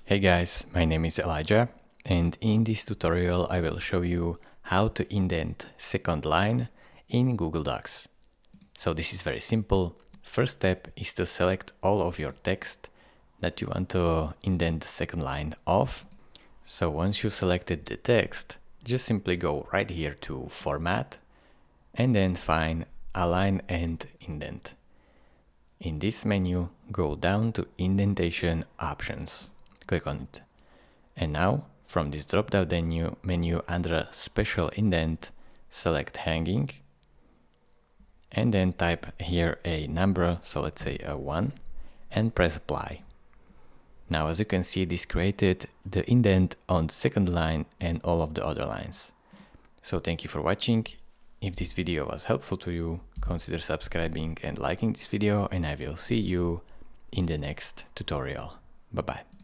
Hey guys, my name is Elijah, and in this tutorial I will show you how to indent second line in Google Docs. So this is very simple. First step is to select all of your text that you want to indent the second line of. So once you selected the text, just simply go right here to Format and then find Align and Indent. In this menu, go down to Indentation Options. Click on it. And now, from this drop-down menu under Special Indent, select Hanging. And then type here a number, so let's say a 1, and press Apply. Now, as you can see, this created the indent on the second line and all of the other lines. So thank you for watching. If this video was helpful to you, consider subscribing and liking this video, and I will see you in the next tutorial. Bye bye.